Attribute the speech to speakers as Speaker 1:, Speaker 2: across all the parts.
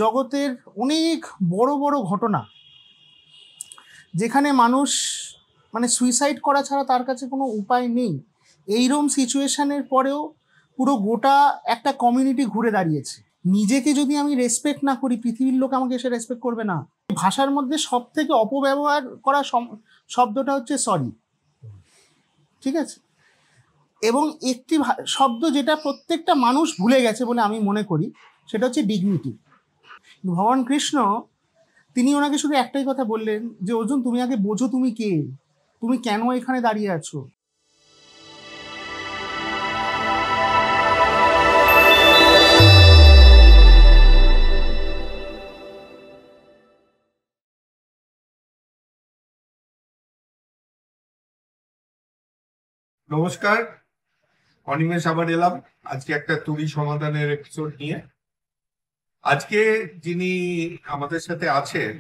Speaker 1: জগতের অনেক বড় বড় ঘটনা যেখানে মানুষ মানে সুইসাইড করা ছাড়া তার কাছে কোনো উপায় নেই, এইরকম সিচুয়েশনের পরেও পুরো গোটা একটা কমিউনিটি ঘুরে দাঁড়িয়েছে। নিজেকে যদি আমি রেসপেক্ট না করি, পৃথিবীর লোক আমাকে এসে রেসপেক্ট করবে না। ভাষার মধ্যে সব থেকে অপব্যবহার করা শব্দটা হচ্ছে সরি, ঠিক আছে? এবং একটি শব্দ যেটা প্রত্যেকটা মানুষ ভুলে গেছে বলে আমি মনে করি, সেটা হচ্ছে ডিগনিটি। ভগবান কৃষ্ণ তিনি ওনাকে শুধু একটাই কথা বললেন যে অর্জুন, তুমি আগে বোঝো তুমি কে, তুমি কেন এখানে দাঁড়িয়ে আছো।
Speaker 2: নমস্কার, অনিমেষ আবার এলাম আজকে একটা তুরি সমাধানের এপিসোড নিয়ে। আজকে যিনি আমাদের সাথে আছেন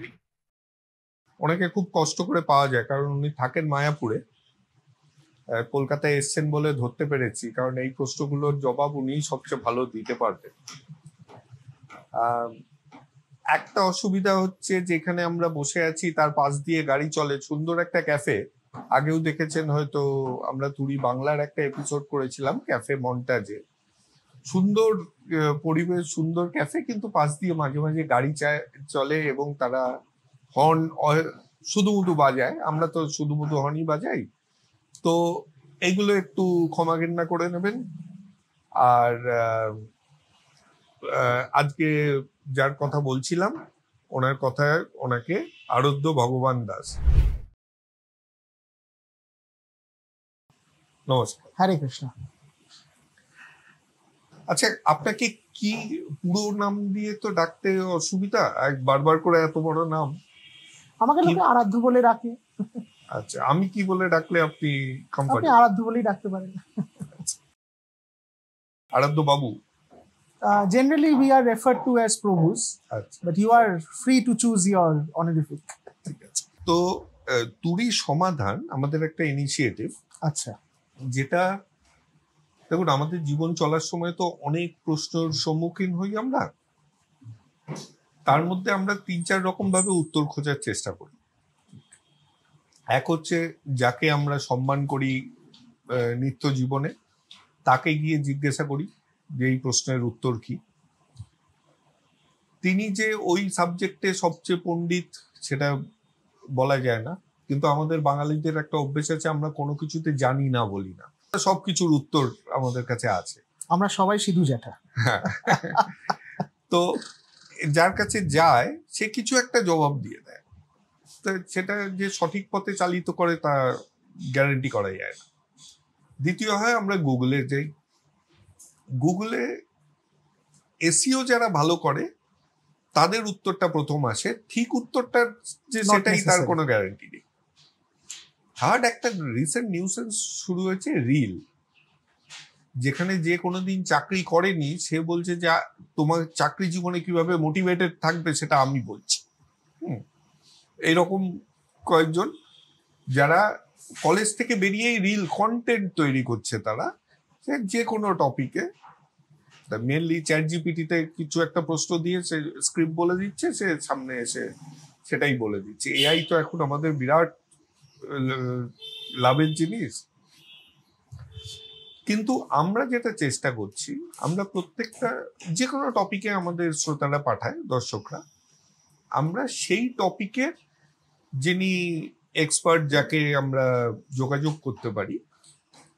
Speaker 2: ওনাকে খুব কষ্ট করে পাওয়া যায়, কারণ উনি থাকেন মায়াপুরে। কলকাতায় এসছেন বলে ধরতে পেরেছি, কারণ এই প্রশ্নগুলোর জবাব উনি সবচেয়ে ভালো দিতে পারবেন। একটা অসুবিধা হচ্ছে, যেখানে আমরা বসে আছি তার পাশ দিয়ে গাড়ি চলে, সুন্দর একটা ক্যাফে। আগেও দেখেছেন হয়তো, আমরা তুরি বাংলার একটা এপিসোড করেছিলাম ক্যাফে মন্টাজে। সুন্দর পরিবেশ, সুন্দর ক্যাফে, কিন্তু পাশ দিয়ে মাঝে মাঝে গাড়ি চলে এবং তারা হর্ন শুধুমুধু বাজায়। আমরা তো শুধুমুধু হর্নই বাজাই, তো এইগুলো একটু ক্ষমা ঘৃণা করে নেবেন। আর আজকে যার কথা বলছিলাম, ওনার কথায় ওনাকে আরাধ্য ভগবান দাস। নমস্কার।
Speaker 1: হরে কৃষ্ণ।
Speaker 2: আচ্ছা, আপনাকে কি পুরো নাম দিয়ে তো ডাকতে অসুবিধা, বারবার করে এত বড় নাম?
Speaker 1: আমাকে লোকে আরাধ্য বলে ডাকে।
Speaker 2: আচ্ছা, আমি কি বলে ডাকলে আপনি
Speaker 1: আপনি আরাধ্য বলেই ডাকতে পারেন।
Speaker 2: আরাধ্য বাবু।
Speaker 1: Generally we are referred to as Prabhus, but you are free to choose your honorific.
Speaker 2: ঠিক আছে। তো তুরি সমাধান আমাদের একটা ইনিশিয়েটিভ।
Speaker 1: আচ্ছা।
Speaker 2: যেটা দেখুন, আমাদের জীবন চলার সময় তো অনেক প্রশ্নের সম্মুখীন হই আমরা। তার মধ্যে আমরা 3-4 রকম ভাবে উত্তর খোঁজার চেষ্টা করি। এক হচ্ছে, যাকে আমরা সম্মান করি নিত্য জীবনে, তাকে গিয়ে জিজ্ঞাসা করি যে এই প্রশ্নের উত্তর কি। তিনি যে ওই সাবজেক্টে সবচেয়ে পণ্ডিত সেটা বলা যায় না, কিন্তু আমাদের বাঙালিদের একটা অভ্যেস আছে, আমরা কোনো কিছুতে জানি না বলি না, সবকিছুর উত্তর আমাদের কাছে আছে।
Speaker 1: আমরা সবাই সিধু জ্যাঠা।
Speaker 2: তো যার কাছে যায় সে কিছু একটা জবাব দিয়ে দেয়, তো সেটা যে সঠিক পথে চালিত করে তা গ্যারান্টি করা যায় না। দ্বিতীয় হয়, আমরা গুগলে যাই। গুগলে এসইও যারা ভালো করে তাদের উত্তরটা প্রথম আসে, ঠিক উত্তরটা যে সেটাই তার কোনো গ্যারান্টি নেই। থার্ড, একটা রিসেন্ট নিউসেন্স শুরু হয়েছে রিল, যেখানে যে কোনোদিন চাকরি করেনি সে বলছে যে তোমার চাকরি জীবনে কিভাবে মোটিভেটেড থাকবে সেটা আমি বলছি। এইরকম কয়েকজন যারা কলেজ থেকে বেরিয়েই রিল কন্টেন্ট তৈরি করছে, তারা যে কোনো টপিকে, মেনলি চ্যাট জিপিটিতে কিছু একটা প্রশ্ন দিয়ে সে স্ক্রিপ্ট বলে দিচ্ছে, সে সামনে এসে সেটাই বলে দিচ্ছে। এআই তো এখন আমাদের বিরাট লাভের জিনিস। কিন্তু আমরা যেটা চেষ্টা করছি, আমরা প্রত্যেকটা যে কোনো টপিকে আমাদের শ্রোতারা পাঠায়, দর্শকরা, আমরা সেই টপিকের যিনি এক্সপার্ট, যাকে আমরা যোগাযোগ করতে পারি,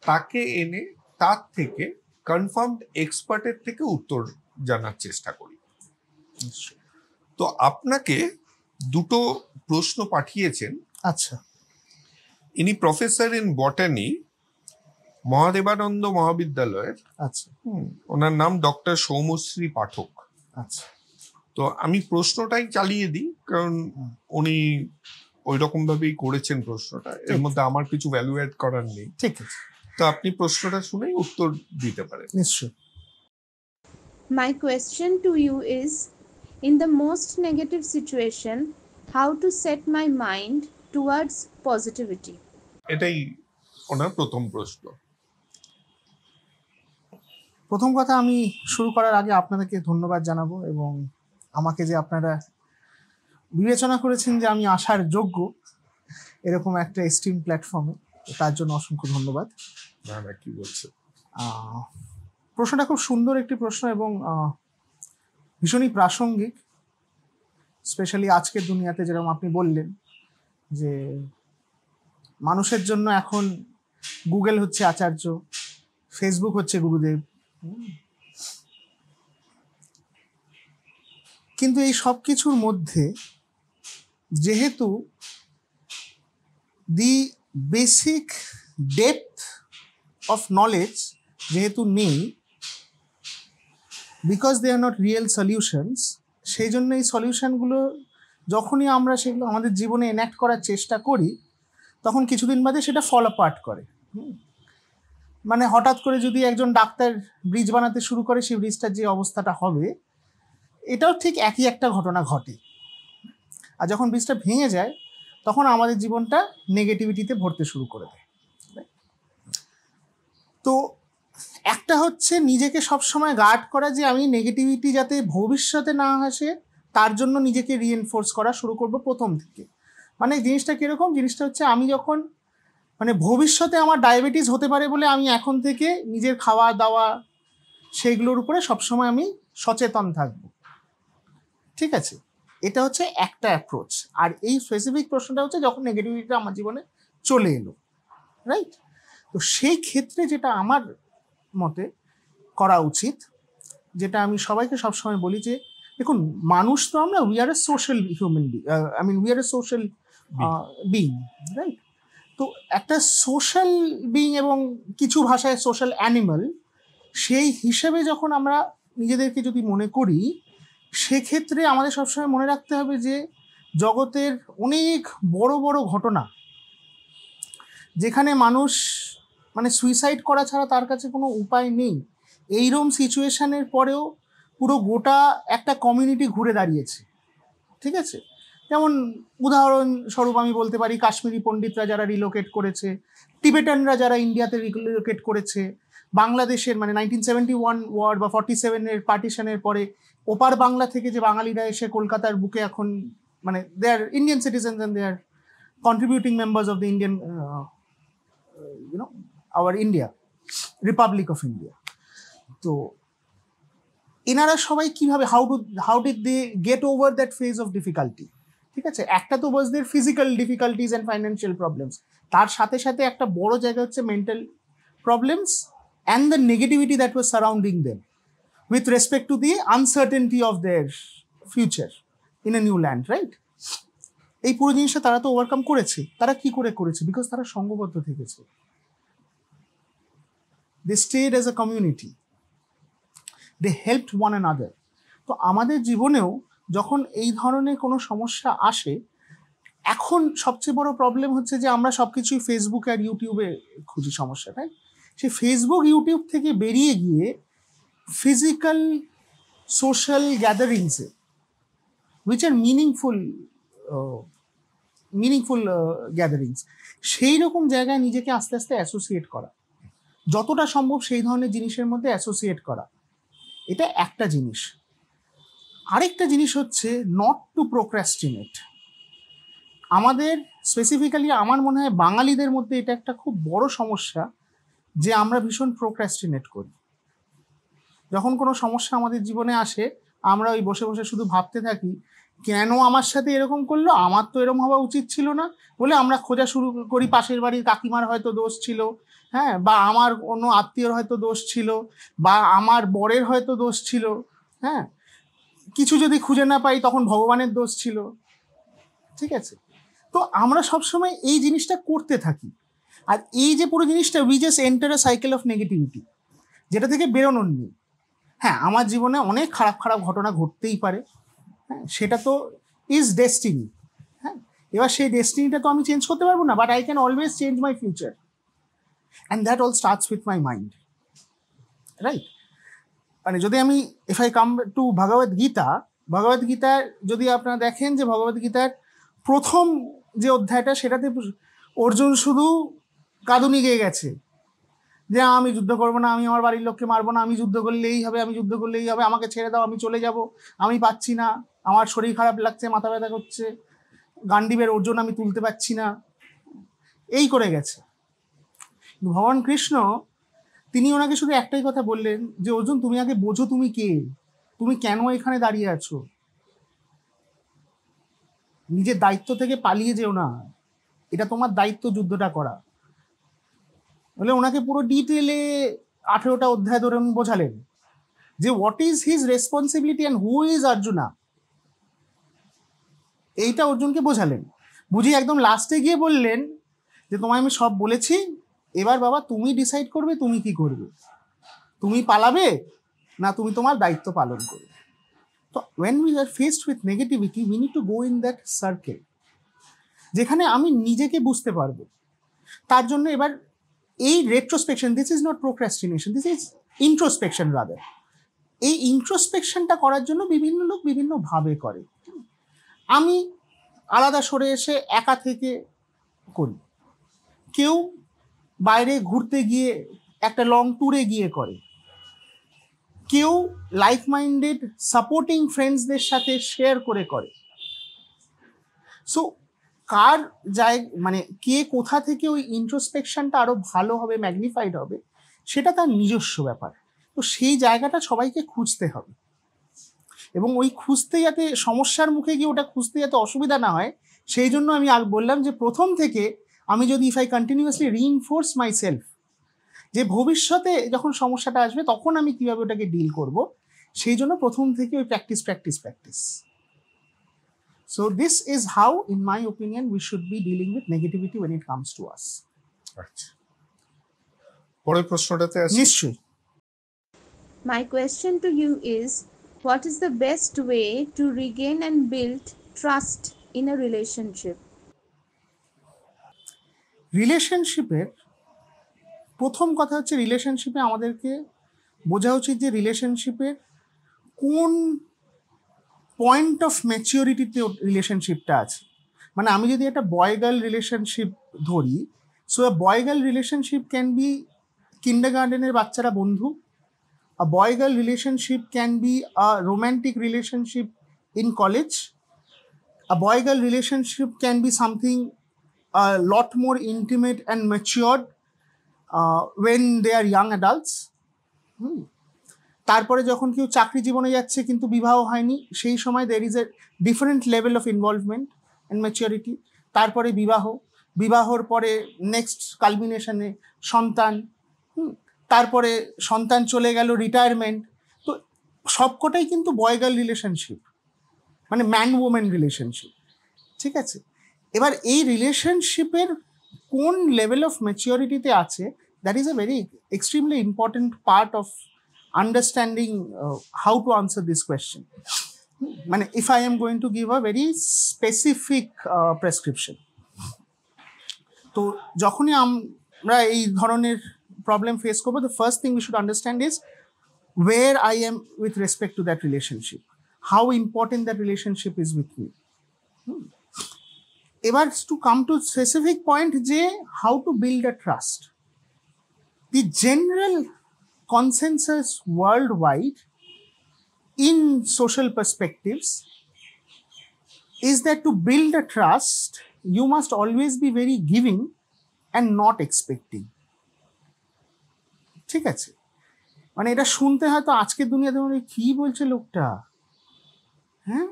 Speaker 2: তাকে এনে তার থেকে কনফার্মড এক্সপার্টের থেকে উত্তর জানার চেষ্টা করি। তো আপনাকে দুটো প্রশ্ন পাঠিয়েছেন।
Speaker 1: আচ্ছা।
Speaker 2: ইনি প্রফেসর ইন বটানি, মহাদেবানন্দ মহাবিদ্যালয়ের।
Speaker 1: আচ্ছা।
Speaker 2: ওনার নাম ডক্টর সৌমশ্রী পাঠক।
Speaker 1: আচ্ছা।
Speaker 2: তো আমি প্রশ্নটাই চালিয়ে দিই, কারণ উনি ওই রকম ভাবেই করেছেন প্রশ্নটা, এর মধ্যে আমার কিছু ভ্যালু অ্যাড করার নেই।
Speaker 1: ঠিক আছে।
Speaker 2: তো আপনি প্রশ্নটা শুনেই উত্তর দিতে পারেন।
Speaker 1: নিশ্চয়।
Speaker 3: My question to you is, in the most negative situation, how to set my mind towards positivity?
Speaker 2: এটাই ওনার প্রথম প্রশ্ন।
Speaker 1: প্রথম কথা, আমি শুরু করার আগে আপনাদেরকে ধন্যবাদ জানাবো এবং আমাকে যে আপনারা বিবেচনা করেছেন যে আমি আসার যোগ্য এরকম একটা এস্টিম প্ল্যাটফর্মে, তার জন্য অসংখ্য ধন্যবাদ।
Speaker 2: না কি বলছে,
Speaker 1: প্রশ্নটা খুব সুন্দর একটি প্রশ্ন এবং ভীষণই প্রাসঙ্গিক, স্পেশালি আজকের দুনিয়াতে। যেরকম আপনি বললেন যে মানুষের জন্য এখন গুগল হচ্ছে আচার্য, ফেসবুক হচ্ছে গুরুদেব, কিন্তু এই সব কিছুর মধ্যে যেহেতু the basic depth of knowledge যেহেতু নেই, because they are not real solutions, সেই জন্য এই সলিউশনগুলো যখনই আমরা সেগুলো আমাদের জীবনে এনাক্ট করার চেষ্টা করি, তখন কিছুদিন বাদে সেটা ফল অ্যাপার্ট করে। মানে হঠাৎ করে যদি একজন ডাক্তার ব্রিজ বানাতে শুরু করে, সেই ব্রিজটার যে অবস্থাটা হবে, এটাও ঠিক একই একটা ঘটনা ঘটে। আর যখন ব্রিজটা ভেঙে যায়, তখন আমাদের জীবনটা নেগেটিভিটিতে ভরতে শুরু করে দেয়। তো একটা হচ্ছে নিজেকে সবসময় গার্ড করা, যে আমি নেগেটিভিটি যাতে ভবিষ্যতে না আসে তার জন্য নিজেকে রিএনফোর্স করা শুরু করব প্রথম থেকে। মানে জিনিসটা কীরকম, জিনিসটা হচ্ছে আমি যখন মানে ভবিষ্যতে আমার ডায়াবেটিস হতে পারে বলে আমি এখন থেকে নিজের খাওয়া দাওয়া সেইগুলোর উপরে সবসময় আমি সচেতন থাকব, ঠিক আছে? এটা হচ্ছে একটা অ্যাপ্রোচ। আর এই স্পেসিফিক প্রশ্নটা হচ্ছে যখন নেগেটিভিটিটা আমার জীবনে চলে এলো, রাইট? তো সেই ক্ষেত্রে যেটা আমার মতে করা উচিত, যেটা আমি সবাইকে সবসময় বলি, যে দেখুন মানুষ তো আমরা, we are A social human we are A social being, right? তো একটা সোশ্যাল বিং এবং কিছু ভাষায় সোশ্যাল অ্যানিমাল, সেই হিসেবে যখন আমরা নিজেদেরকে যদি মনে করি, সেক্ষেত্রে আমাদের সবসময় মনে রাখতে হবে যে জগতের অনেক বড় বড় ঘটনা, যেখানে মানুষ মানে সুইসাইড করা ছাড়া তার কাছে কোনো উপায় নেই, এইরকম সিচুয়েশনের পরেও পুরো গোটা একটা কমিউনিটি ঘুরে দাঁড়িয়েছে, ঠিক আছে? যেমন উদাহরণস্বরূপ আমি বলতে পারি কাশ্মীরি পণ্ডিতরা যারা রিলোকেট করেছে, টিবেটানরা যারা ইন্ডিয়াতে রিলোকেট করেছে, বাংলাদেশের মানে 1971 ওয়ার বা 47-এর পার্টিশনের পরে ওপার বাংলা থেকে যে বাঙালিরা এসে কলকাতার বুকে এখন মানে they are Indian citizens and they are contributing members of the Indian our India, republic of India. তো এনারা সবাই কিভাবে, how did they get over that phase of difficulty, ঠিক আছে? একটা তো was there physical difficulties and financial problems, তার সাথে সাথে একটা বড় জায়গা হচ্ছে mental problems and the negativity that was surrounding them with respect to the uncertainty of their future in a new land, right? এই পুরো জিনিসটা তারা তো ওভারকাম করেছে। তারা কি করে করেছে? বিকজ তারা সঙ্গবদ্ধ থেকেছে, they stayed as a community, they helped one another. তো আমাদের জীবনেও যখন এই ধরনের কোনো সমস্যা আসে, এখন সবচেয়ে বড় প্রবলেম হচ্ছে যে আমরা সব কিছুই ফেসবুক আর ইউটিউবে খুঁজি সমস্যাটাই। সেই ফেসবুক ইউটিউব থেকে বেরিয়ে গিয়ে ফিজিক্যাল সোশ্যাল গ্যাদারিংসে উইচ আর মিনিংফুল গ্যাদারিংস, সেই রকম জায়গায় নিজেকে আস্তে আস্তে অ্যাসোসিয়েট করা, যতটা সম্ভব সেই ধরনের জিনিসের মধ্যে অ্যাসোসিয়েট করা, এটা একটা জিনিস। আরেকটা জিনিস হচ্ছে নট টু প্রোক্রাস্টিনেট। আমাদের স্পেসিফিক্যালি আমার মনে হয় বাঙালিদের মধ্যে এটা একটা খুব বড় সমস্যা, যে আমরা ভীষণ প্রোক্রাস্টিনেট করি। যখন কোনো সমস্যা আমাদের জীবনে আসে, আমরা ওই বসে বসে শুধু ভাবতে থাকি কেন আমার সাথে এরকম করলো, আমার তো এরকম হওয়া উচিত ছিল না, বলে আমরা খোঁজা শুরু করি পাশের বাড়ির কাকিমার হয়তো দোষ ছিল, হ্যাঁ, বা আমার অন্য আত্মীয়র হয়তো দোষ ছিল, বা আমার বরের হয়তো দোষ ছিল, হ্যাঁ, কিছু যদি খুঁজে না পাই তখন ভগবানের দোষ ছিল, ঠিক আছে? তো আমরা সবসময় এই জিনিসটা করতে থাকি। আর এই যে পুরো জিনিসটা, we just enter a cycle of negativity, যেটা থেকে বেরোনোর নেই। হ্যাঁ, আমার জীবনে অনেক খারাপ খারাপ ঘটনা ঘটতেই পারে, হ্যাঁ, সেটা তো ইজ ডেস্টিনি। হ্যাঁ, এবার সেই ডেস্টিনিটা তো আমি চেঞ্জ করতে পারবো না, but I can always change my future, and that all starts with my mind, right? মানে যদি আমি ইফ আই কাম টু ভগবদ্গীতার যদি আপনারা দেখেন যে ভগবদ্গীতার প্রথম যে অধ্যায়টা, সেটাতে অর্জুন শুধু কাঁদুনি গেয়ে গেছে, যে আমি যুদ্ধ করবো না, আমি আমার বাড়ির লোককে মারবো না, আমি যুদ্ধ করলেই হবে, আমি যুদ্ধ করলেই হবে, আমাকে ছেড়ে দাও, আমি চলে যাব, আমি পাচ্ছি না, আমার শরীর খারাপ লাগছে, মাথা ব্যথা করছে, গান্ডীবের ওজন আমি তুলতে পারছি না, এই করে গেছে। ভগবান কৃষ্ণ তিনি ওনাকে শুধু একটাই কথা বললেন যে অর্জুন, তুমি আগে বোঝো তুমি কে, তুমি কেন এখানে দাঁড়িয়ে আছো, নিজের দায়িত্ব থেকে পালিয়ে যেও না, এটা তোমার দায়িত্ব যুদ্ধটা করা। বলে ওনাকে পুরো ডিটেলে 18টা অধ্যায় ধরে উনি বোঝালেন যে what is his responsibility and who is Arjuna, এইটা অর্জুনকে বোঝালেন। বুঝিয়ে একদম লাস্টে গিয়ে বললেন যে তোমায় আমি সব বলেছি, এবার বাবা তুমি ডিসাইড করবে তুমি কি করবে, তুমি পালাবে না তুমি তোমার দায়িত্ব পালন করবে। তো when we are faced with negativity we need to go in that circle যেখানে আমি নিজেকে বুঝতে পারবো। তার জন্য এবার এই retrospection, this is not procrastination, this is introspection rather. এই ইন্ট্রোস্পেকশনটা করার জন্য বিভিন্ন লোক বিভিন্নভাবে করে। আমি আলাদা সরে এসে একা থেকে করি, কেউ বাইরে ঘুরতে গিয়ে একটা লং ট্যুরে গিয়ে করে, কেউ লাইক মাইন্ডেড সাপোর্টিং ফ্রেন্ডসদের সাথে শেয়ার করে করে। সো কার মানে কে কোথা থেকে ওই ইন্ট্রোস্পেকশনটা আরো ভালো হবে, ম্যাগনিফাইড হবে, সেটা তার নিজস্ব ব্যাপার। তো সেই জায়গাটা সবাইকে খুঁজতে হবে, এবং ওই খুঁজতে যাতে সমস্যার মুখে গিয়ে ওটা খুঁজতে যাতে অসুবিধা না হয়, সেই জন্য আমি বললাম যে প্রথম থেকে আমি যদি if I continuously reinforce my self, যে ভবিষ্যতে যখন সমস্যাটা আসবে তখন আমি কিভাবে ওটাকে ডিল করব, সেই জন্য প্রথম থেকে ওই practice. So this is how, in my opinion, we should be dealing with negativity when it comes to us.
Speaker 2: আচ্ছা, পরের প্রশ্নটাতে আসি।
Speaker 1: নিশ্চয়ই।
Speaker 3: My question to you is, what is the best way to regain and build trust in a relationship?
Speaker 1: রিলেশনশিপের প্রথম কথা হচ্ছে, রিলেশনশিপে আমাদেরকে বোঝা উচিত যে রিলেশনশিপের কোন পয়েন্ট অফ ম্যাচিওরিটিতে রিলেশনশিপটা আছে। মানে আমি যদি একটা বয় গার্ল রিলেশনশিপ ধরি, so a boy girl relationship can be কিন্ডারগার্টেনের বাচ্চারা বন্ধু, a boy girl relationship can be a romantic relationship in college, a boy girl relationship can be something a lot more intimate and matured when they are young adults. তারপরে যখন কেউ চাকরি জীবনে যাচ্ছে কিন্তু বিবাহ হয়নি, সেই সময় there is a different level of involvement and maturity. তারপরে বিবাহর পরে নেক্সট কালমিনেশনে সন্তান, তারপরে সন্তান চলে গেল রিটায়ারমেন্ট। তো সবকটাই কিন্তু বয় গার্ল রিলেশনশিপ, মানে ম্যান ওম্যান রিলেশনশিপ, ঠিক আছে। এবার এই রিলেশনশিপের কোন লেভেল অফ ম্যাচিওরিটিতে আছে, that is a very extremely important part of understanding how to answer this question. মানে if I am going to give a very specific prescription, তো যখনই আমরা এই ধরনের প্রবলেম ফেস করবো, the first thing we should understand is where I am with respect to that relationship, how important that relationship is with me. এবার to come to specific point, যে how to build a trust. The general consensus world wide in social perspectives is that to build a trust you must always be very giving and not expecting. ঠিক আছে, মানে এটা শুনতে হয়তো আজকের দুনিয়াতে মানে কি বলছে লোকটা, হ্যাঁ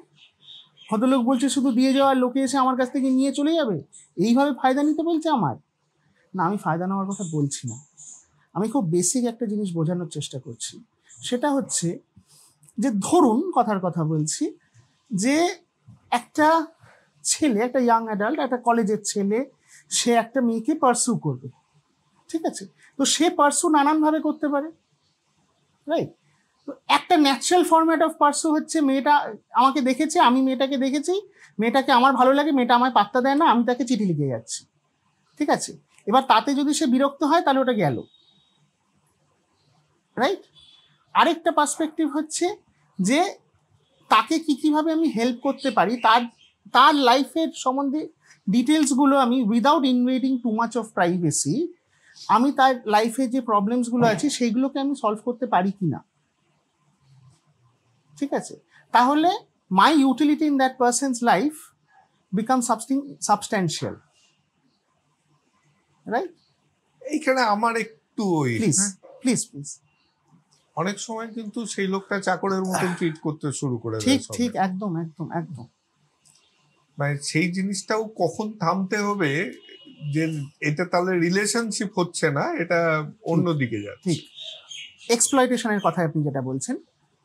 Speaker 1: ভদ্রলোক বলছে শুধু দিয়ে যাওয়ার, লোকে এসে আমার কাছ থেকে নিয়ে চলে যাবে, এইভাবে ফায়দা নিতে বলছে আমার। না, আমি ফায়দা নেওয়ার কথা বলছি না, আমি খুব বেসিক একটা জিনিস বোঝানোর চেষ্টা করছি। সেটা হচ্ছে যে ধরুন, কথার কথা বলছি, যে একটা ছেলে, একটা ইয়াং অ্যাডাল্ট, একটা কলেজের ছেলে, সে একটা মেয়েকে পার্সু করবে, ঠিক আছে। তো সে পার্সু নানানভাবে করতে পারে, রাইট। তো একটা ন্যাচারাল ফরম্যাট অফ পার্সু হচ্ছে, মেয়েটা আমাকে দেখেছে, আমি মেয়েটাকে দেখেছি, মেয়েটাকে আমার ভালো লাগে, মেয়েটা আমায় পাত্তা দেয় না, আমি তাকে চিঠি লিখে যাচ্ছি, ঠিক আছে। এবার তাতে যদি সে বিরক্ত হয় তাহলে ওটা গেল, রাইট। আরেকটা পার্সপেক্টিভ হচ্ছে যে তাকে কীভাবে আমি হেল্প করতে পারি, তার লাইফের সম্বন্ধে ডিটেলসগুলো আমি without ইনভেডিং too much of privacy আমি তার লাইফে যে প্রবলেমসগুলো আছে সেইগুলোকে আমি সলভ করতে পারি কিনা, ঠিক আছে? তাহলে my utility in that person's life become substantial, right?
Speaker 2: এইখানে আমার একটু ওই
Speaker 1: প্লিজ প্লিজ প্লিজ,
Speaker 2: অনেক সময় কিন্তু সেই লোকটা চাকরের মতন ট্রিট করতে শুরু করে দেয়।
Speaker 1: ঠিক ঠিক, একদম একদম একদম।
Speaker 2: মানে সেই জিনিসটাও কখন থামতে হবে যে এটা তাহলে রিলেশনশিপ হচ্ছে না, এটা অন্যদিকে যাচ্ছে।
Speaker 1: ঠিক, এক্সপ্লয়টেশনের কথা আপনি যেটা বলছেন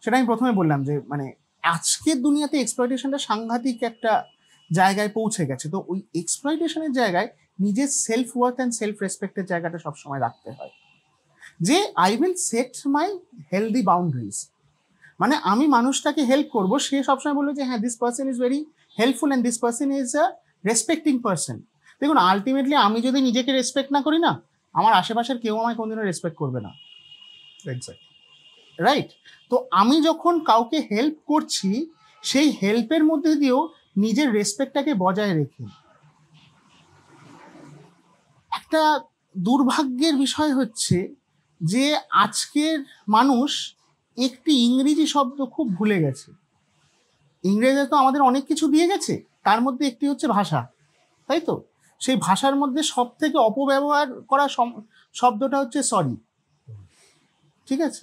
Speaker 1: সেটা আমি প্রথমে বললাম যে মানে আজকের দুনিয়াতে এক্সপ্লয়টেশনটা সাংঘাতিক একটা জায়গায় পৌঁছে গেছে। তো ওই এক্সপ্লয়টেশনের জায়গায় নিজের সেলফ ওয়ার্থ অ্যান্ড সেলফ রেসপেক্টের জায়গাটা সবসময় রাখতে হয়, যে I will said my healthy boundaries. মানে আমি মানুষটাকে হেল্প করবো, সে সবসময় বললো যে হ্যাঁ this person is very helpful and this person is a respecting person. দেখুন আলটিমেটলি আমি যদি নিজেকে রেসপেক্ট না করি না, আমার আশেপাশের কেউ আমায় কোনোদিনও রেসপেক্ট করবে না, রাইট? তো আমি যখন কাউকে হেল্প করছি, সেই হেল্পের মধ্যে দিয়েও নিজের রেসপেক্টটাকে বজায় রেখে। একটা দুর্ভাগ্যের বিষয় হচ্ছে যে আজকের মানুষ একটি ইংরেজি শব্দ খুব ভুলে গেছে। ইংরেজি তো আমাদের অনেক কিছু দিয়ে গেছে, তার মধ্যে একটি হচ্ছে ভাষা, তাই তো? সেই ভাষার মধ্যে সব থেকে অপব্যবহার করা শব্দটা হচ্ছে সরি, ঠিক আছে?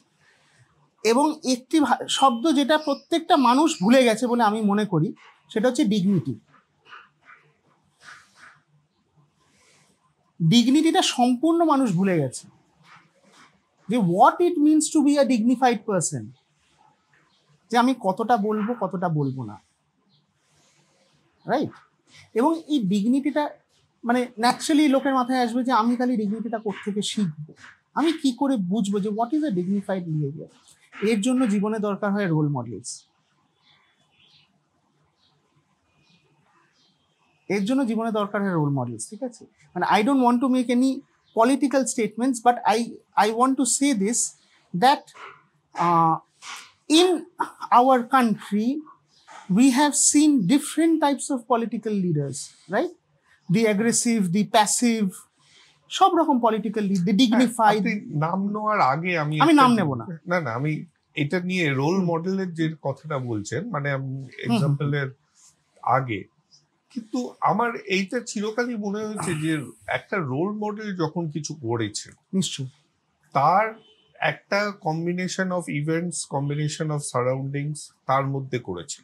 Speaker 1: এবং একটি শব্দ যেটা প্রত্যেকটা মানুষ ভুলে গেছে বলে আমি মনে করি, সেটা হচ্ছে ডিগনিটি। ডিগনিটিটা সম্পূর্ণ মানুষ ভুলে গেছে, যে what it means to be a dignified person, যে আমি কতটা বলবো কতটা বলবো না, রাইট? এবং এই ডিগনিটিটা মানে ন্যাচারালি লোকের মাথায় আসবে যে আমি তাহলে ডিগনিটিটা কোত্থেকে শিখবো, আমি কি করে বুঝবো যে what is a dignified behaviour? এর জন্য জীবনে দরকার হয় রোল মডেলস। এর জন্য জীবনে দরকার হয় রোল মডেলস, ঠিক আছে? মানে I don't want to make any political statements, but I want to say this that in our country we have seen different types of political leaders, right? The aggressive, the passive, সব রকম political lead, the dignified।
Speaker 2: নাম নেওয়ার আগে আমি
Speaker 1: নাম নেব না,
Speaker 2: না না, আমি এটা নিয়ে রোল মডেলের যে কথাটা বলছেন, মানে এক্সাম্পলের আগে কিন্তু আমার এইটা চিরকালই মনে হয়েছে যে একটা রোল মডেল যখন কিছু করেছে,
Speaker 1: নিশ্চয়
Speaker 2: তার একটা combination of events, combination of surroundings তার মধ্যে করেছে।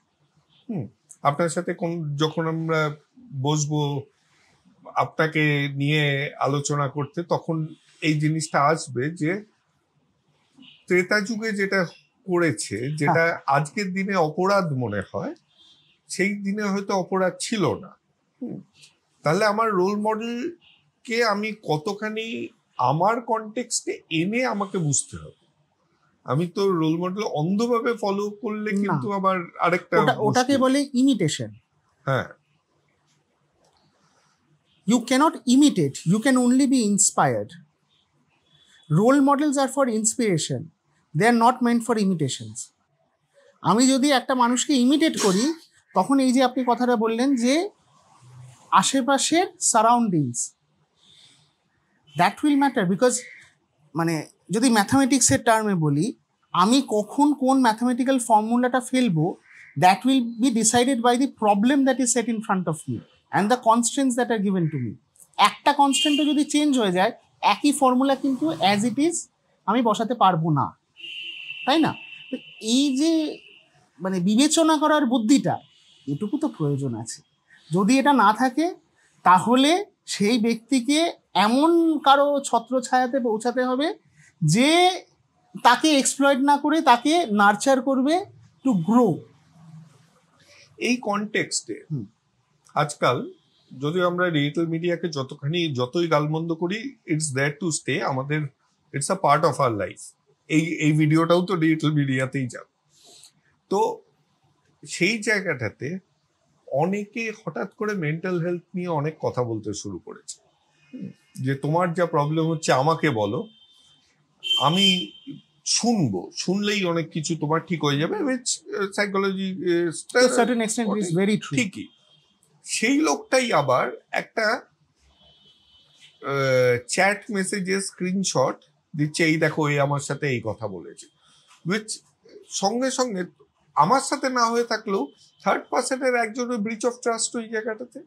Speaker 2: আপনার সাথে যখন আমরা বসবো আপনাকে নিয়ে আলোচনা করতে, তখন এই জিনিসটা আসবে যে ত্রেতা যুগে যেটা করেছে, যেটা আজকের দিনে অপরাধ মনে হয়, সেই দিনে হয়তো অপরাধ ছিল না। তাহলে আমার রোল মডেলকে আমি কতখানি আমার কনটেক্সটে এনে আমাকে বুঝতে হবে। আমি তো রোল মডেল অন্ধভাবে ফলো করলে কিন্তু আবার আরেকটা,
Speaker 1: ওটাকে বলে ইমিটেশন।
Speaker 2: হ্যাঁ,
Speaker 1: you cannot imitate, you can only be inspired. Role models are for inspiration, they are not meant for imitations. আমি যদি একটা মানুষকে ইমিটেট করি, তখন এই যে আপনি কথাটা বললেন যে আশেপাশের surroundings, that will matter. Because মানে যদি ম্যাথামেটিক্সের টার্মে বলি, আমি কখন কোন ম্যাথামেটিক্যাল ফর্মুলাটা ফেলবো, that will be decided by the problem that is set in front of me and the constants that are given to me. একটা কনস্ট্যান্টও যদি চেঞ্জ হয়ে যায়, একই ফর্মুলা কিন্তু অ্যাজ ইট ইজ আমি বসাতে পারবো না, তাই না? তো এই যে মানে বিবেচনা করার বুদ্ধিটা, এটুকু তো প্রয়োজন আছে। যদি এটা না থাকে, তাহলে সেই ব্যক্তিকে এমন কারো ছত্রছায়াতে পৌঁছাতে হবে যে তাকে এক্সপ্লয়েট না করে তাকে নার্চার করবে টু গ্রো।
Speaker 2: এই কনটেক্সটে আজকাল যদিও আমরা ডিজিটাল মিডিয়াকে যতই গালমন্দ করি, ইটস দেয়ার টু স্টে, আমাদের it's a part of our life. এই ভিডিওটাও তো ডিজিটাল মিডিয়াতেই যাবে। তো সেই জায়গাটাতে অনেকে হঠাৎ করে মেন্টাল হেলথ নিয়ে অনেক কথা বলতে শুরু করেছে, যে তোমার যা প্রবলেম হচ্ছে আমাকে বলো, আমি শুনবো, শুনলেই অনেক কিছু তোমার ঠিক হয়ে যাবে। সাইকোলজি ঠিকই, সেই লোকটাই আবার একটা চ্যাট মেসেজের স্ক্রিনশট দিচ্ছে, এই দেখো এই আমার সাথে এই কথা বলেছে, উইচ সঙ্গে সঙ্গে আমার সাথে না হয়ে থাকলেও থার্ড পার্সনের একজনের ব্রিচ অফ ট্রাস্ট ওই জায়গাটাতে।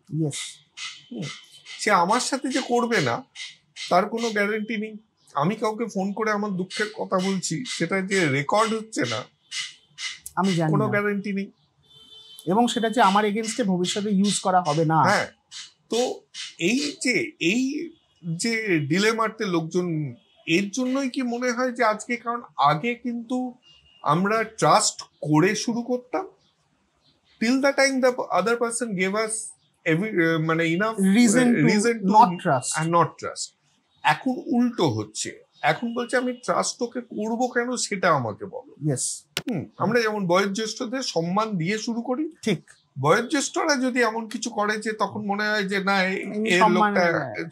Speaker 2: সে আমার সাথে যে করবে না তার কোনো গ্যারান্টি নেই। আমি কাউকে ফোন করে আমার দুঃখের কথা বলছি, সেটা যে রেকর্ড হচ্ছে না
Speaker 1: আমি জানি
Speaker 2: কোনো
Speaker 1: না,
Speaker 2: গ্যারান্টি নেই,
Speaker 1: এবং সেটা যে আমার এগেনস্টে ভবিষ্যতে ইউজ করা হবে না।
Speaker 2: হ্যাঁ, তো এই যে ডিলেমাতে লোকজন, এর জন্যই কি মনে হয় যে আজকে, কারণ আগে কিন্তু আমরা ট্রাস্ট করে শুরু করতাম, till the time the other person gave us মানে enough
Speaker 1: reason to
Speaker 2: not trust. এখন উল্টো হচ্ছে, এখন বলছে আমি ট্রাস্ট তোকে করবো কেন সেটা আমাকে বলো। আমরা যেমন বয়োজ্যেষ্ঠদের সম্মান দিয়ে শুরু করি, ঠিক বয়োজ্যেষ্ঠরা যদি এমন কিছু করে যে তখন মনে হয় যে না এই লোকটা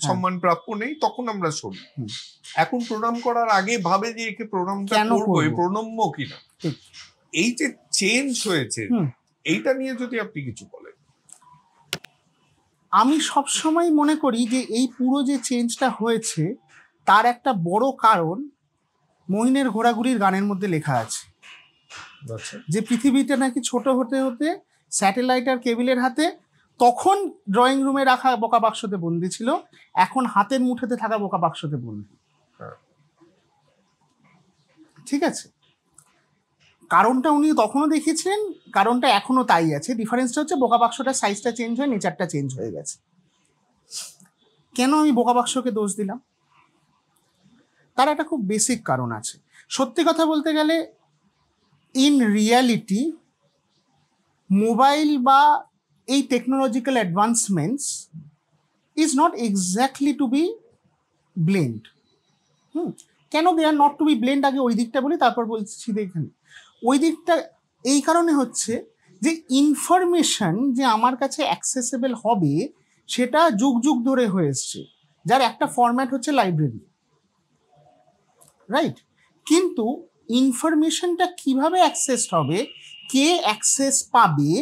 Speaker 2: সম্মান প্রাপ্য নেই, তখন আমরা শুনি। এখন প্রণাম করার আগে ভাবে যে একে প্রণামটা করবো, এই প্রণম্য কিনা। এই যে চেঞ্জ হয়েছে, এইটা নিয়ে যদি আপনি কিছু বলেন।
Speaker 1: আমি সবসময় মনে করি যে এই পুরো যে চেঞ্জটা হয়েছে তার একটা বড় কারণ মইনের ঘোরাঘুরির গানের মধ্যে লেখা আছে, যে পৃথিবীটা নাকি ছোট হতে হতে স্যাটেলাইট আর কেবিলের হাতে, তখন ড্রয়িং রুমে রাখা বোকা বাক্সতে বন্দি ছিল, এখন হাতের মুঠোতে থাকা বোকা বাক্সতে বন্দি। ঠিক আছে, কারণটা উনি তখনও দেখিয়েছিলেন, কারণটা এখনো তাই আছে। ডিফারেন্সটা হচ্ছে বোকা বাক্সটার সাইজটা চেঞ্জ হয়ে নেচারটা চেঞ্জ হয়ে গেছে। কেন আমি বোকা বাক্সকে দোষ দিলাম? তার একটা খুব বেসিক কারণ আছে। সত্যি কথা বলতে গেলে ইন রিয়ালিটি মোবাইল বা এই technological advancements is not exactly to be blamed. কেন they are not to be blamed, আগে ওই দিকটা বলি, তারপর বলছি দেখেন। ওই দিকটা এই কারণে হচ্ছে যে ইনফরমেশন যে আমার কাছে অ্যাক্সেসেবল হবে সেটা যুগ যুগ ধরে হয়ে এসছে, যার একটা ফরম্যাট হচ্ছে লাইব্রেরি, রাইট? কিন্তু ইনফরমেশনটা কিভাবে অ্যাক্সেস হবে, কে অ্যাক্সেস পাবে,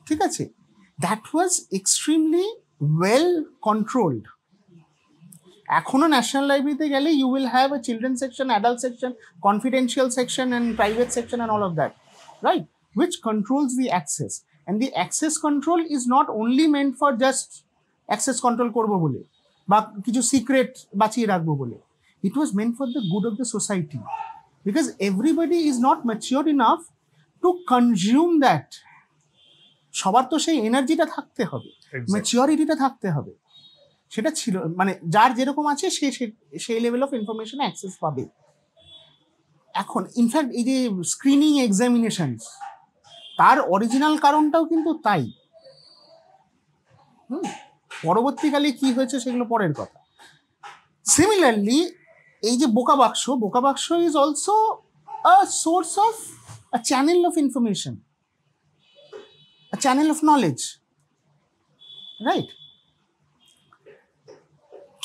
Speaker 1: ঠিক আছে, that was extremely well controlled. এখনো ন্যাশনাল লাইব্রেরিতে গেলে you will have a children section, adult section, confidential section and private section and all of that, right, which controls the access. And the access control is not only meant for just access control করবো বলে বা কিছু secret বাঁচিয়ে রাখবো বলে, it was meant for the good of the society, because everybody is not mature enough to consume that. সবার তো সেই এনার্জিটা থাকতে হবে, ম্যাচিওরিটিটা থাকতে হবে, সেটা ছিল, মানে যার যেরকম আছে সে সেই লেভেল অফ ইনফরমেশন অ্যাক্সেস পাবে। এখন ইনফ্যাক্ট এই যে স্ক্রিনিং এক্সামিনেশন, তার অরিজিনাল কারণটাও কিন্তু তাই। পরবর্তীকালে কি হয়েছে সেগুলো পরের কথা। সিমিলারলি এই যে বোকা বাক্স is also a source of a channel of information, a channel of knowledge, right?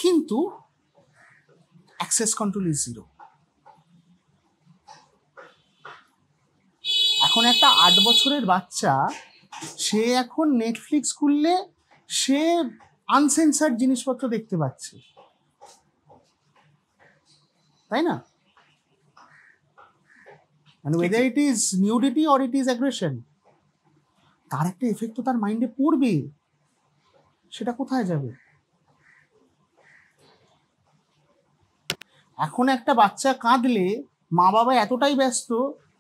Speaker 1: কিন্তু অ্যাক্সেস কন্ট্রোল ইজ জিরো। এখন একটা 8 বছরের বাচ্চা, সে এখন নেটফ্লিক্স খুললে সে আনসেন্সার্ড জিনিসপত্র দেখতে পাচ্ছে, তাই না? মানে whether it is nudity or it is aggression, তার একটা এফেক্ট তো তার মাইন্ডে পড়বে, সেটা কোথায় যাবে? এখন একটা বাচ্চা কাঁদলে মা বাবা এতটাই ব্যস্ত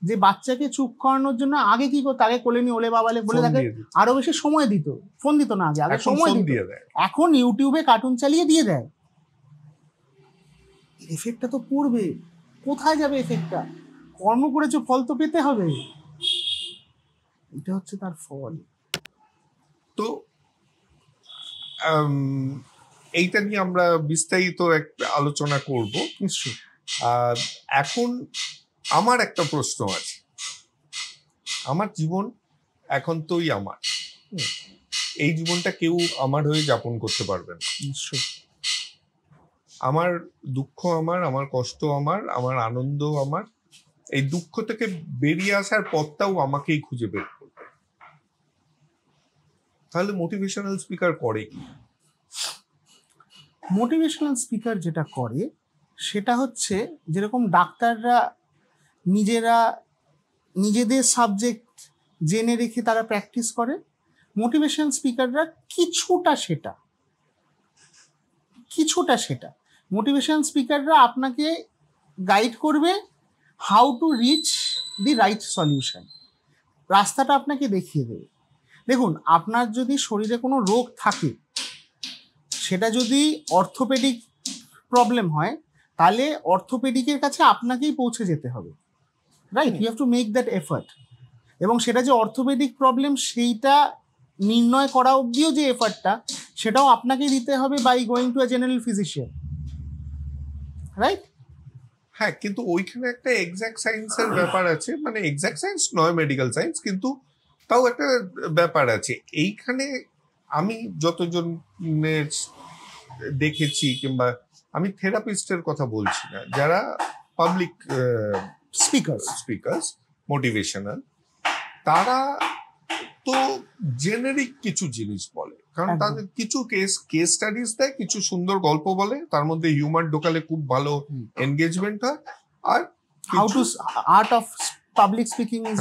Speaker 1: যে বাচ্চাকে চুপ করানোর জন্য আগে কি করতো, আগে কোলে নিয়ে ওলে বাবালে বলে তাকে আরো বেশি সময় দিত, ফোন দিত না, আগে সময় দিত, এখন ইউটিউবে কার্টুন চালিয়ে দিয়ে দেয়। এফেক্টটা তো পড়বে, কোথায় যাবে এফেক্টটা? কর্ম করেছো, ফল তো পেতে হবে, এটা হচ্ছে তার ফল।
Speaker 2: তো এইটা নিয়ে আমরা বিস্তারিত একটা আলোচনা করব নিশ্চয়ই। এখন আমার একটা প্রশ্ন আছে, আমার জীবন এখন তোই আমার, এই জীবনটা কেউ আমার হয়ে যাপন করতে পারবে না। নিশ্চয়ই আমার দুঃখ আমার কষ্ট আমার আনন্দ আমার, এই দুঃখ থেকে বেরিয়ে আসার পথটাও আমাকেই খুঁজে বের করবে। তাহলে মোটিভেশনাল স্পিকার করে কি?
Speaker 1: মোটিভেশনাল স্পিকার যেটা করে সেটা হচ্ছে, যেরকম ডাক্তাররা নিজেদের সাবজেক্ট জেনে রেখে তারা প্র্যাকটিস করে, মোটিভেশনাল স্পিকাররা কিছুটা সেটা মোটিভেশনাল স্পিকাররা আপনাকে গাইড করবে how to reach the right solution, রাস্তাটা আপনাকে দেখিয়ে দেবে। দেখুন, আপনার যদি শরীরে কোনো রোগ থাকে, সেটা যদি অর্থোপেডিক প্রবলেম হয়, তাহলে অর্থোপেডিকের কাছে আপনাকেই পৌঁছে যেতে হবে, right? You have to make that effort. এবং সেটা যে অর্থোপেডিক প্রবলেম সেইটা নির্ণয় করা অবধিও যে এফার্টটা, সেটাও আপনাকেই দিতে হবে by going to a general physician, right?
Speaker 2: হ্যাঁ, কিন্তু ওইখানে একটা এক্সাক্ট সায়েন্সের ব্যাপার আছে, মানে এক্সাক্ট সায়েন্স নয় মেডিকেল সায়েন্স, কিন্তু তাও একটা ব্যাপার আছে এইখানে। আমি যতজনের দেখেছি, কিংবা আমি থেরাপিস্টের কথা বলছি না, যারা পাবলিক স্পিকার্স মোটিভেশনাল, তারা তো জেনারিক কিছু জিনিস বলে, কারণ তাদের কিছু কেস স্টাডিজ দেয়, কিছু সুন্দর গল্প বলে, তার মধ্যে হিউমার ঢোকালে খুব ভালো এনগেজমেন্ট হয়। আর
Speaker 1: how to art of public speaking is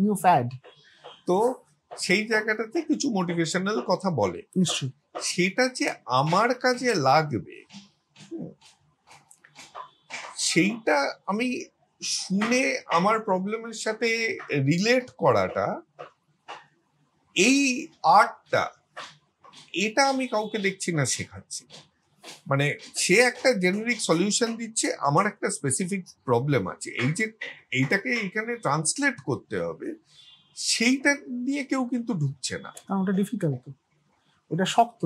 Speaker 1: new fad.
Speaker 2: তো সেই জায়গাটাতে কিছু মোটিভেশনাল কথা বলে,
Speaker 1: নিশ্চয়ই
Speaker 2: সেটা যে আমার কাজে লাগবে সেইটা আমি শুনে আমার প্রবলেমের সাথে রিলেট করাটা, এই আর্টটা, এটা আমি কাউকে দেখছি না শেখাচ্ছি। মানে সে একটা জেনারিক সলিউশন দিচ্ছে, আমার একটা স্পেসিফিক প্রবলেম আছে, এই যে এইটাকে এখানে ট্রান্সলেট করতে হবে, সেইটা নিয়ে কেউ কিন্তু ঢুকছে না।
Speaker 1: ওটা ডিফিকাল্ট, ওটা শক্ত।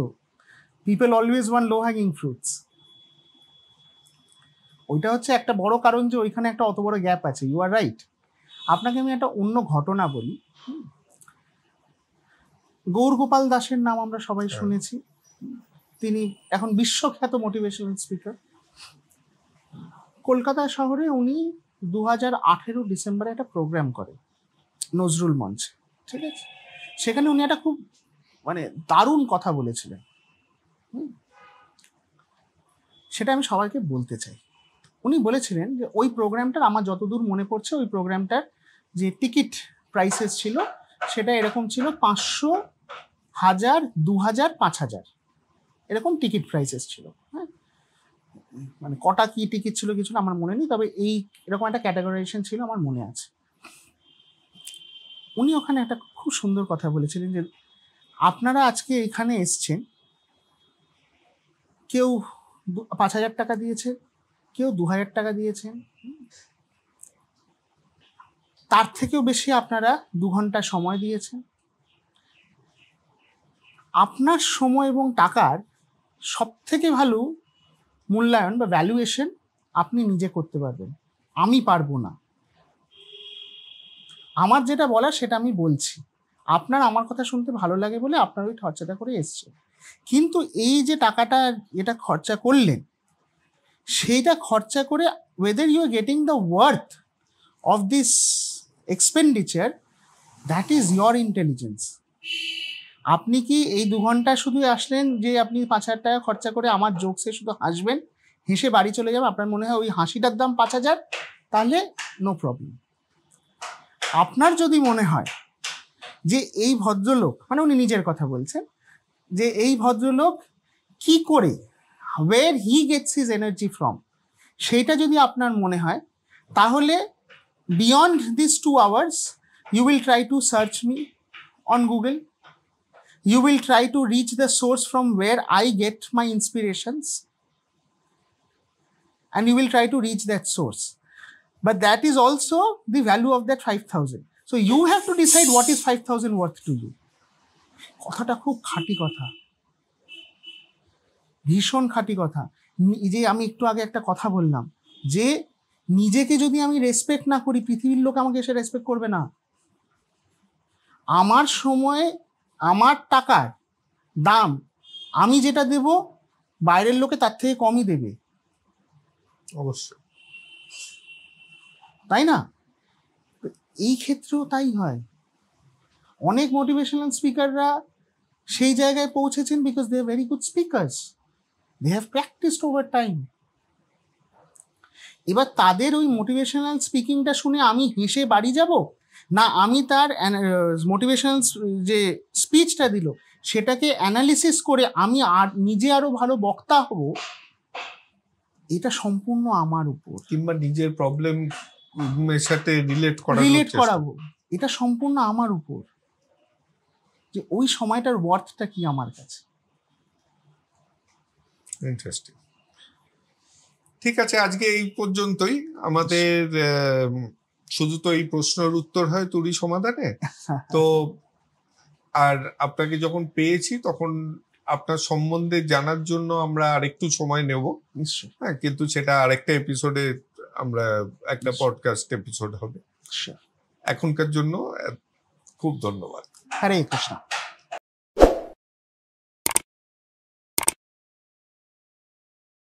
Speaker 1: পিপল অলওয়েজ ওয়ান্ট লো হ্যাঙ্গিং ফ্রুটস। ওইটা হচ্ছে একটা বড় কারণ যে ওইখানে একটা অত বড় গ্যাপ আছে। You are right. আপনাকে আমি একটা অন্য ঘটনা বলি। গৌরগোপাল দাসের নাম আমরা সবাই শুনেছি। তিনি এখন বিশ্বখ্যাত মোটিভেশনাল স্পিকার। কলকাতা শহরে উনি 2018 ডিসেম্বরে একটা প্রোগ্রাম করে নজরুল মঞ্চে, ঠিক আছে? সেখানে উনি একটা খুব দারুণ কথা বলেছিলেন। সেটা আমি সবাইকে বলতে চাই। উনি বলেছিলেন যে ওই প্রোগ্রামটার, আমার যতদূর মনে পড়ছে, ওই প্রোগ্রামটার যে টিকিট প্রাইসেস ছিল সেটা এরকম ছিল 500, 1000, 2000, 5000 এরকম টিকিট প্রাইসেস ছিল। হ্যাঁ, কটা কি টিকিট ছিল কিছু আমার মনে নেই, তবে এই এরকম একটা ক্যাটাগরাইজেশন ছিল আমার মনে আছে। উনি ওখানে একটা খুব সুন্দর কথা বলেছিলেন যে আপনারা আজকে এখানে এসছেন, কেউ 5000 টাকা দিয়েছে, কেউ 2000 টাকা দিয়েছেন, তার থেকেও বেশি আপনারা 2 ঘন্টা সময় দিয়েছেন। আপনার সময় এবং টাকার সব থেকে ভালো মূল্যায়ন বা ভ্যালুয়েশন আপনি নিজে করতে পারবেন, আমি পারবো না। আমার যেটা বলার সেটা আমি বলছি, আপনার আমার কথা শুনতে ভালো লাগে বলে আপনার ওই খরচাটা করে এসছে। কিন্তু এই যে টাকাটা এটা খরচা করলেন, সেইটা খরচা করে whether you are getting the worth of this expenditure, that is your intelligence. আপনি কি এই 2 ঘন্টা শুধু আসলেন যে আপনি 5000 টাকা খরচা করে আমার জোকসে শুধু হাসবেন, হেসে বাড়ি চলে যাবেন, আপনার মনে হয় ওই হাসিটার দাম 5000, তাহলে নো প্রবলেম। আপনার যদি মনে হয় যে এই ভদ্রলোক, উনি নিজের কথা বলছেন, যে এই ভদ্রলোক কি করে, where he gets his energy from, সেইটা যদি আপনার মনে হয়, তাহলে beyond these 2 hours you will try to search me on Google. You will try to reach the source from where I get my inspirations, and you will try to reach that source. But that is also the value of that 5000. So you have to decide what is 5000 worth to you. কথাটা খুব খাঁটি কথা, ভীষণ খাঁটি কথা। এই যে আমি একটু আগে একটা কথা বললাম যে নিজেকে যদি আমি রেসপেক্ট না করি, পৃথিবীর লোক আমাকে এসে রেসপেক্ট করবে না। আমার সময়ে, আমার টাকার দাম আমি যেটা দেব, বাইরের লোকে তার থেকে কমই দেবে,
Speaker 2: অবশ্যই,
Speaker 1: তাই না? এই ক্ষেত্রেও তাই হয়। অনেক মোটিভেশনাল স্পিকাররা সেই জায়গায় পৌঁছেছেন because they are very good speakers. They have practised over time. এবার তাদের ওই মোটিভেশনাল স্পিকিংটা শুনে আমি হেসে বাড়ি যাব, না আমি তার মোটিভেশনাল যে স্পিচটা দিল সেটাকে অ্যানালিসিস করে আমি আর নিজে আরো ভালো বক্তা হব, এটা সম্পূর্ণ আমার উপর।
Speaker 2: কিংবা নিজের প্রবলেম এর সাথে রিলেট
Speaker 1: করাবো, এটা সম্পূর্ণ আমার উপর, যে ওই সময়টার ওয়ার্থটা কি আমার কাছে।
Speaker 2: ইন্টারেস্টিং। ঠিক আছে, আজকে এই পর্যন্তই। আমাদের শুধু তো এই প্রশ্নের উত্তর হয় তুরি সমাধানে, তো আর আপনাকে যখন পেয়েছি তখন আপনার সম্বন্ধে জানার জন্য আমরা আরেকটু সময় নেব
Speaker 1: নিশ্চয়ই।
Speaker 2: হ্যাঁ, কিন্তু সেটা আরেকটা এপিসোডে, আমরা একটা পডকাস্ট এপিসোড হবে। এখনকার জন্য খুব ধন্যবাদ।
Speaker 1: হরে কৃষ্ণ।